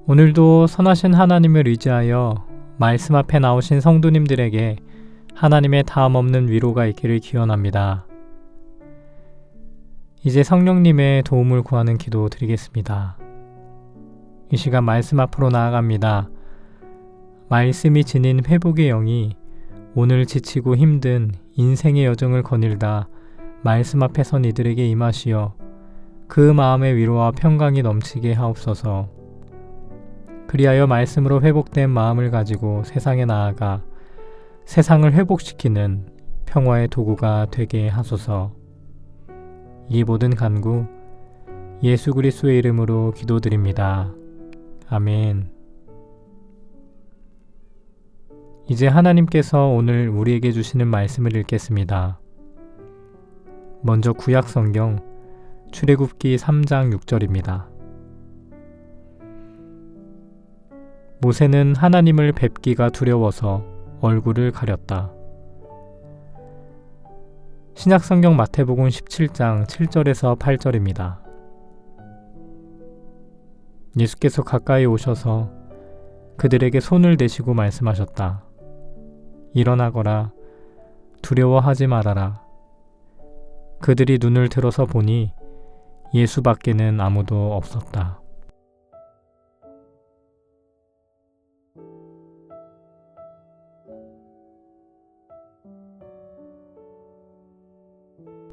오늘도 선하신 하나님을 의지하여 말씀 앞에 나오신 성도님들에게 하나님의 다함없는 위로가 있기를 기원합니다. 이제 성령님의 도움을 구하는 기도 드리겠습니다. 이 시간 말씀 앞으로 나아갑니다. 말씀이 지닌 회복의 영이 오늘 지치고 힘든 인생의 여정을 거닐다 말씀 앞에 선 이들에게 임하시어 그 마음의 위로와 평강이 넘치게 하옵소서. 그리하여 말씀으로 회복된 마음을 가지고 세상에 나아가 세상을 회복시키는 평화의 도구가 되게 하소서. 이 모든 간구 예수 그리스도의 이름으로 기도드립니다. 아멘. 이제 하나님께서 오늘 우리에게 주시는 말씀을 읽겠습니다. 먼저 구약 성경 출애굽기 3장 6절입니다. 모세는 하나님을 뵙기가 두려워서 얼굴을 가렸다. 신약성경 마태복음 17장 7절에서 8절입니다. 예수께서 가까이 오셔서 그들에게 손을 대시고 말씀하셨다. 일어나거라, 두려워하지 말아라. 그들이 눈을 들어서 보니 예수밖에는 아무도 없었다.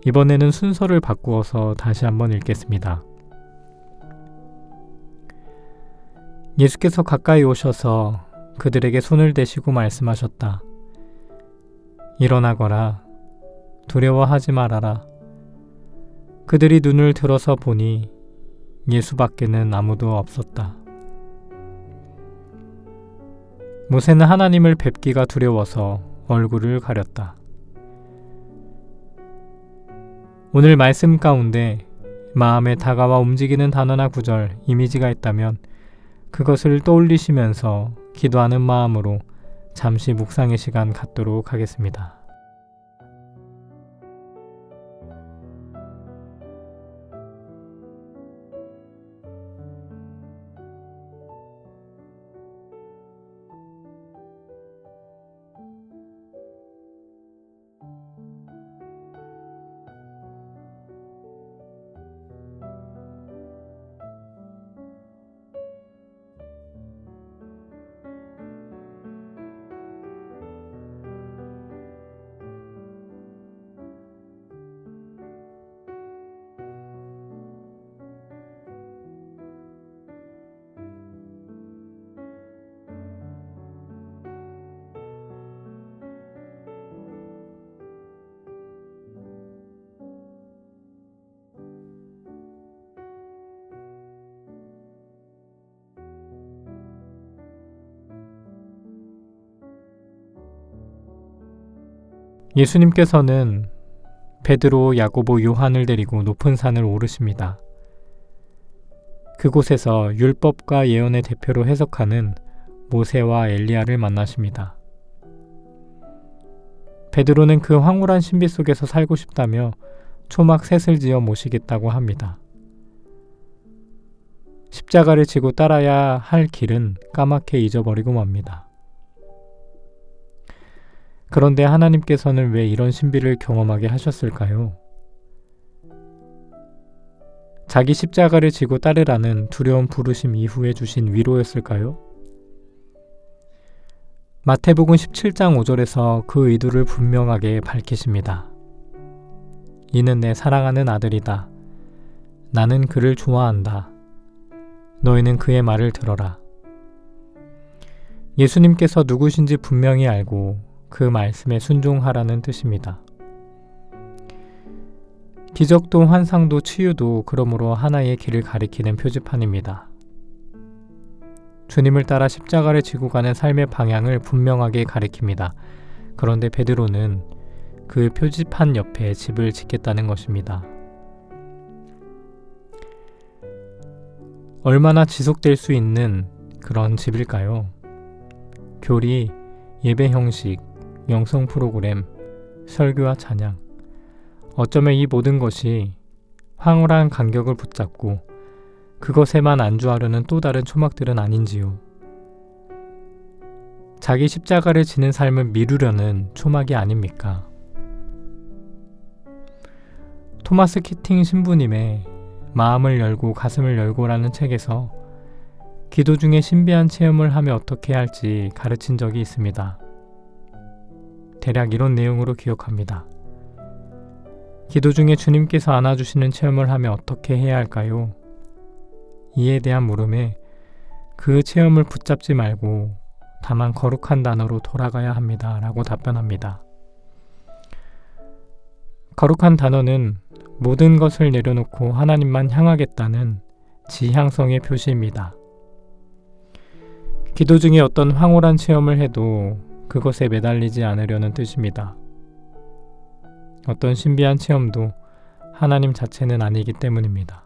이번에는 순서를 바꾸어서 다시 한번 읽겠습니다. 예수께서 가까이 오셔서 그들에게 손을 대시고 말씀하셨다. 일어나거라, 두려워하지 말아라. 그들이 눈을 들어서 보니 예수밖에는 아무도 없었다. 모세는 하나님을 뵙기가 두려워서 얼굴을 가렸다. 오늘 말씀 가운데 마음에 다가와 움직이는 단어나 구절, 이미지가 있다면 그것을 떠올리시면서 기도하는 마음으로 잠시 묵상의 시간 갖도록 하겠습니다. 예수님께서는 베드로, 야고보, 요한을 데리고 높은 산을 오르십니다. 그곳에서 율법과 예언의 대표로 해석하는 모세와 엘리야를 만나십니다. 베드로는 그 황홀한 신비 속에서 살고 싶다며 초막 셋을 지어 모시겠다고 합니다. 십자가를 지고 따라야 할 길은 까맣게 잊어버리고 맙니다. 그런데 하나님께서는 왜 이런 신비를 경험하게 하셨을까요? 자기 십자가를 지고 따르라는 두려운 부르심 이후에 주신 위로였을까요? 마태복음 17장 5절에서 그 의도를 분명하게 밝히십니다. 이는 내 사랑하는 아들이다. 나는 그를 좋아한다. 너희는 그의 말을 들어라. 예수님께서 누구신지 분명히 알고 그 말씀에 순종하라는 뜻입니다. 기적도 환상도 치유도 그러므로 하나의 길을 가리키는 표지판입니다. 주님을 따라 십자가를 지고 가는 삶의 방향을 분명하게 가리킵니다. 그런데 베드로는 그 표지판 옆에 집을 짓겠다는 것입니다. 얼마나 지속될 수 있는 그런 집일까요? 교리, 예배 형식, 영성 프로그램, 설교와 찬양. 어쩌면 이 모든 것이 황홀한 간격을 붙잡고 그것에만 안주하려는 또 다른 초막들은 아닌지요. 자기 십자가를 지는 삶을 미루려는 초막이 아닙니까? 토마스 키팅 신부님의 마음을 열고 가슴을 열고라는 책에서 기도 중에 신비한 체험을 하며 어떻게 해야 할지 가르친 적이 있습니다. 대략 이런 내용으로 기억합니다. 기도 중에 주님께서 안아주시는 체험을 하며 어떻게 해야 할까요? 이에 대한 물음에 그 체험을 붙잡지 말고 다만 거룩한 단어로 돌아가야 합니다. 라고 답변합니다. 거룩한 단어는 모든 것을 내려놓고 하나님만 향하겠다는 지향성의 표시입니다. 기도 중에 어떤 황홀한 체험을 해도 그것에 매달리지 않으려는 뜻입니다. 어떤 신비한 체험도 하나님 자체는 아니기 때문입니다.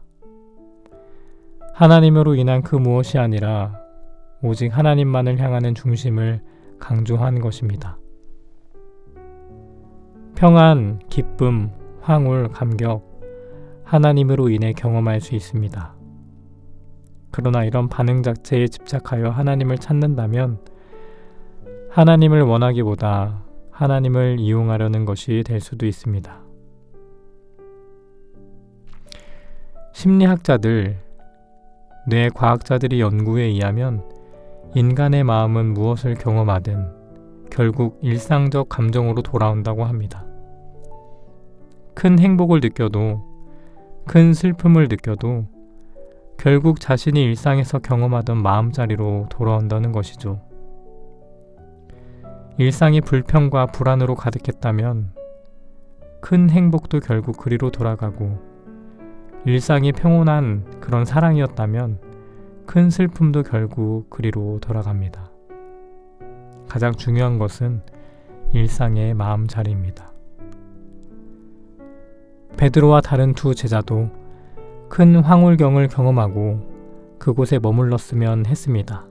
하나님으로 인한 그 무엇이 아니라 오직 하나님만을 향하는 중심을 강조한 것입니다. 평안, 기쁨, 황홀, 감격, 하나님으로 인해 경험할 수 있습니다. 그러나 이런 반응 자체에 집착하여 하나님을 찾는다면 하나님을 원하기보다 하나님을 이용하려는 것이 될 수도 있습니다. 심리학자들, 뇌과학자들의 연구에 의하면 인간의 마음은 무엇을 경험하든 결국 일상적 감정으로 돌아온다고 합니다. 큰 행복을 느껴도, 큰 슬픔을 느껴도 결국 자신이 일상에서 경험하던 마음자리로 돌아온다는 것이죠. 일상이 불평과 불안으로 가득했다면 큰 행복도 결국 그리로 돌아가고, 일상이 평온한 그런 사랑이었다면 큰 슬픔도 결국 그리로 돌아갑니다. 가장 중요한 것은 일상의 마음자리입니다. 베드로와 다른 두 제자도 큰 황홀경을 경험하고 그곳에 머물렀으면 했습니다.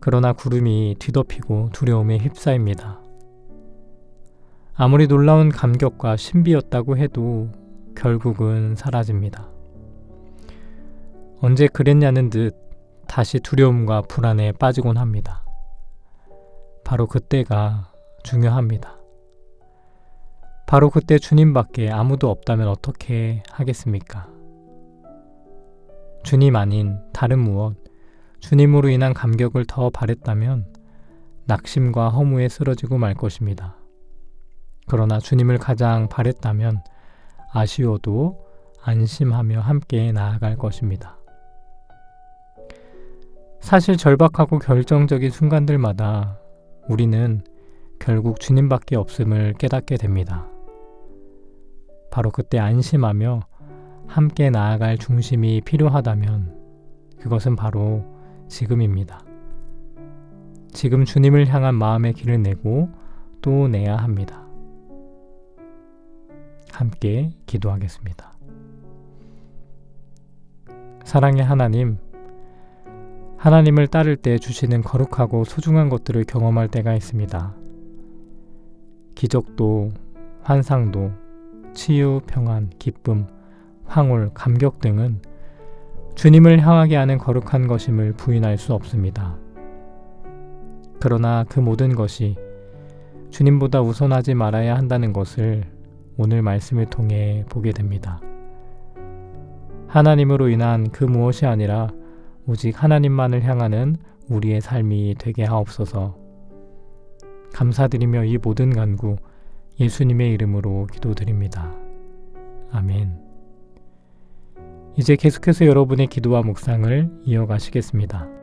그러나 구름이 뒤덮이고 두려움에 휩싸입니다. 아무리 놀라운 감격과 신비였다고 해도 결국은 사라집니다. 언제 그랬냐는 듯 다시 두려움과 불안에 빠지곤 합니다. 바로 그때가 중요합니다. 바로 그때 주님밖에 아무도 없다면 어떻게 하겠습니까? 주님 아닌 다른 무엇, 주님으로 인한 감격을 더 바랬다면 낙심과 허무에 쓰러지고 말 것입니다. 그러나 주님을 가장 바랬다면 아쉬워도 안심하며 함께 나아갈 것입니다. 사실 절박하고 결정적인 순간들마다 우리는 결국 주님밖에 없음을 깨닫게 됩니다. 바로 그때 안심하며 함께 나아갈 중심이 필요하다면 그것은 바로 지금입니다. 지금 주님을 향한 마음의 길을 내고 또 내야 합니다. 함께 기도하겠습니다. 사랑의 하나님, 하나님을 따를 때 주시는 거룩하고 소중한 것들을 경험할 때가 있습니다. 기적도, 환상도, 치유, 평안, 기쁨, 황홀, 감격 등은 주님을 향하게 하는 거룩한 것임을 부인할 수 없습니다. 그러나 그 모든 것이 주님보다 우선하지 말아야 한다는 것을 오늘 말씀을 통해 보게 됩니다. 하나님으로 인한 그 무엇이 아니라 오직 하나님만을 향하는 우리의 삶이 되게 하옵소서. 감사드리며 이 모든 간구 예수님의 이름으로 기도드립니다. 아멘. 이제 계속해서 여러분의 기도와 묵상을 이어가시겠습니다.